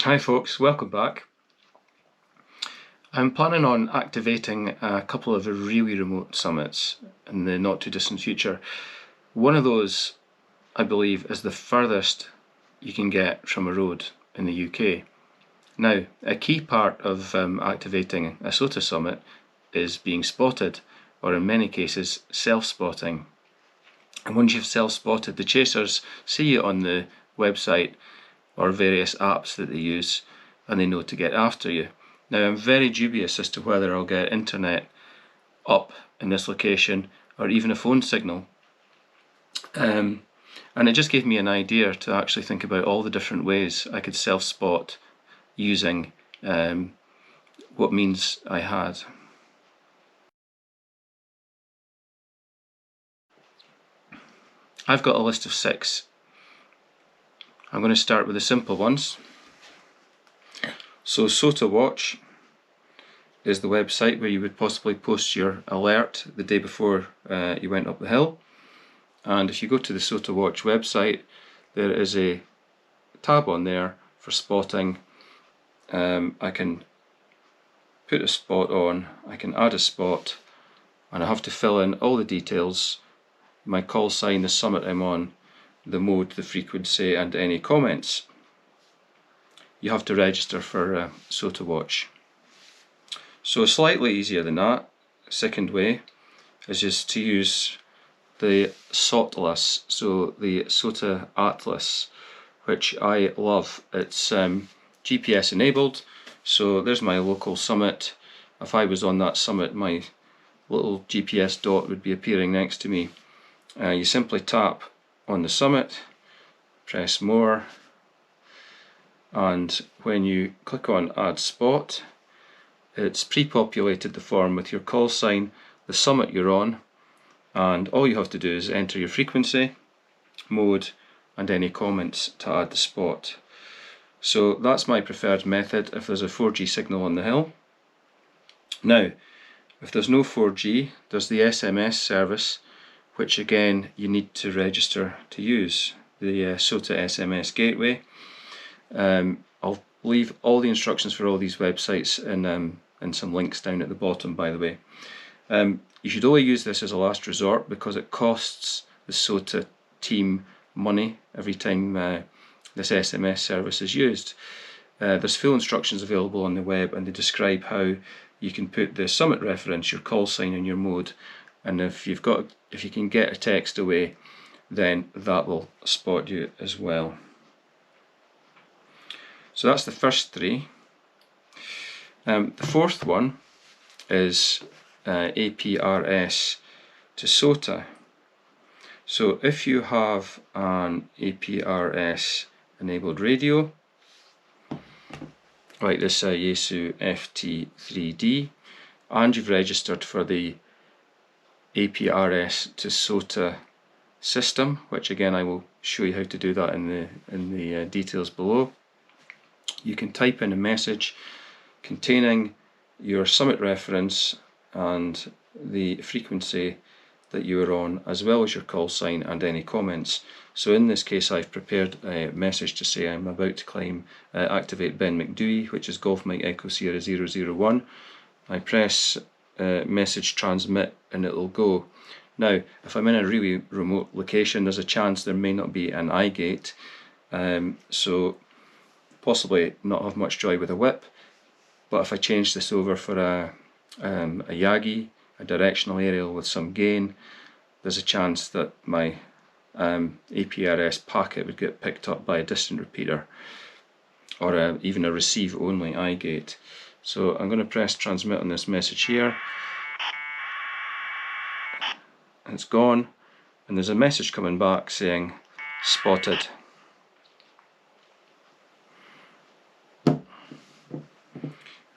Hi folks, welcome back. I'm planning on activating a couple of really remote summits in the not too distant future. One of those, I believe, is the furthest you can get from a road in the UK. Now, a key part of activating a SOTA summit is being spotted, or in many cases, self-spotting. And once you've self-spotted, the chasers see you on the website or various apps that they use, and they know to get after you. Now, I'm very dubious as to whether I'll get internet up in this location or even a phone signal. And it just gave me an idea to actually think about all the different ways I could self-spot using what means I had. I've got a list of 6. I'm going to start with the simple ones. So SOTA Watch is the website where you would possibly post your alert the day before you went up the hill. And if you go to the SOTA Watch website, there is a tab on there for spotting. I can put a spot on, I can add a spot, and I have to fill in all the details: my call sign, the summit I'm on, the mode, the frequency, and any comments. You have to register for SOTA Watch. So slightly easier than that, second way, is just to use the SOTLAS, so the SOTA Atlas, which I love. It's GPS enabled, so there's my local summit. If I was on that summit, my little GPS dot would be appearing next to me. You simply tap on the summit, press more, and when you click on add spot, it's pre-populated the form with your call sign, the summit you're on, and all you have to do is enter your frequency, mode, and any comments to add the spot. So that's my preferred method if there's a 4G signal on the hill. Now, if there's no 4G, there's the SMS service, which again you need to register to use, the SOTA SMS Gateway. I'll leave all the instructions for all these websites in some links down at the bottom, by the way. You should only use this as a last resort because it costs the SOTA team money every time this SMS service is used. There's full instructions available on the web, and they describe how you can put the summit reference, your call sign, and your mode, and if you can get a text away, then that will spot you as well. So that's the first 3. The fourth one is APRS to SOTA. So if you have an APRS enabled radio, like this Yaesu FT3D, and you've registered for the APRS to SOTA system, which again I will show you how to do that in the details below, you can type in a message containing your summit reference and the frequency that you are on, as well as your call sign and any comments. So in this case I've prepared a message to say I'm about to climb activate Ben McDewey, which is Golf Mike Echo Sierra 001. I press message transmit and it will go. Now if I'm in a really remote location, there's a chance there may not be an iGate, so possibly not have much joy with a whip. But if I change this over for a Yagi, a directional aerial with some gain, there's a chance that my APRS packet would get picked up by a distant repeater, or even a receive only iGate. So I'm going to press transmit on this message here. It's gone, and there's a message coming back saying spotted.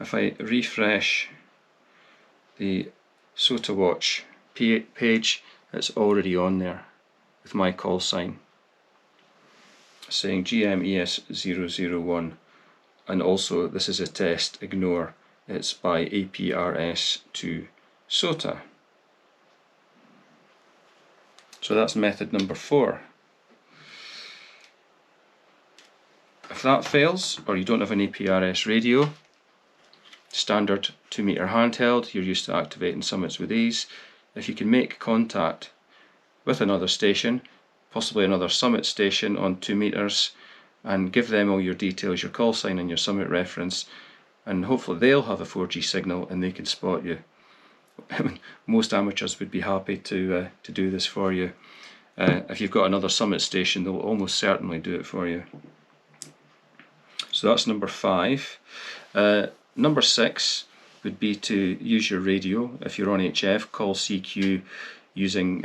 If I refresh the SOTA Watch page, it's already on there with my call sign saying GMES001, and also this is a test, ignore, it's by APRS to SOTA. So that's method number 4. If that fails, or you don't have an APRS radio, standard 2 meter handheld, you're used to activating summits with these. If you can make contact with another station, possibly another summit station on 2 meters, and give them all your details, your call sign and your summit reference, and hopefully they'll have a 4G signal and they can spot you. Most amateurs would be happy to do this for you. If you've got another summit station, they'll almost certainly do it for you. So that's number 5. Number 6 would be to use your radio. If you're on HF, call CQ using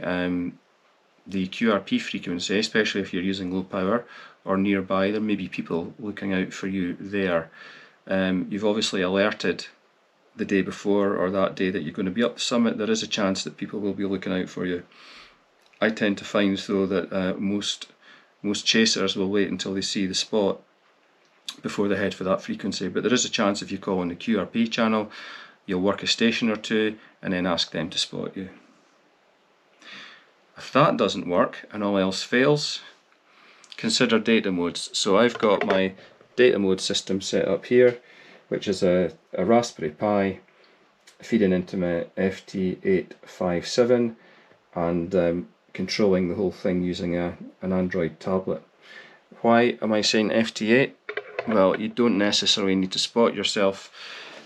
the QRP frequency, especially if you're using low power or nearby. There may be people looking out for you there. You've obviously alerted the day before or that day that you're going to be up the summit. There is a chance that people will be looking out for you. I tend to find though that most chasers will wait until they see the spot before they head for that frequency, but there is a chance if you call on the QRP channel, you'll work a station or two and then ask them to spot you. If that doesn't work and all else fails, consider data modes. So I've got my data mode system set up here, which is a Raspberry Pi feeding into my FT857 and controlling the whole thing using an Android tablet. Why am I saying FT8? Well, you don't necessarily need to spot yourself.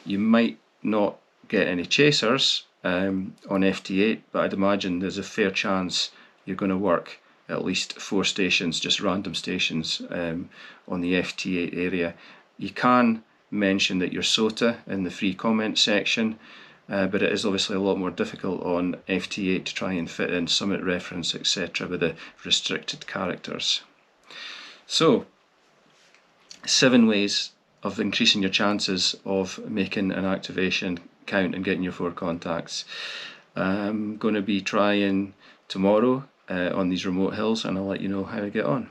You might not get any chasers on FT8, but I'd imagine there's a fair chance you're going to work at least 4 stations, just random stations on the FT8 area. You can mention that you're SOTA in the free comment section, but it is obviously a lot more difficult on FT8 to try and fit in summit reference, etc. with the restricted characters. So, 7 ways of increasing your chances of making an activation count and getting your 4 contacts. I'm going to be trying tomorrow on these remote hills, and I'll let you know how I get on.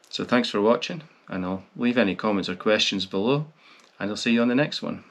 So thanks for watching, and I'll leave any comments or questions below, and I'll see you on the next one.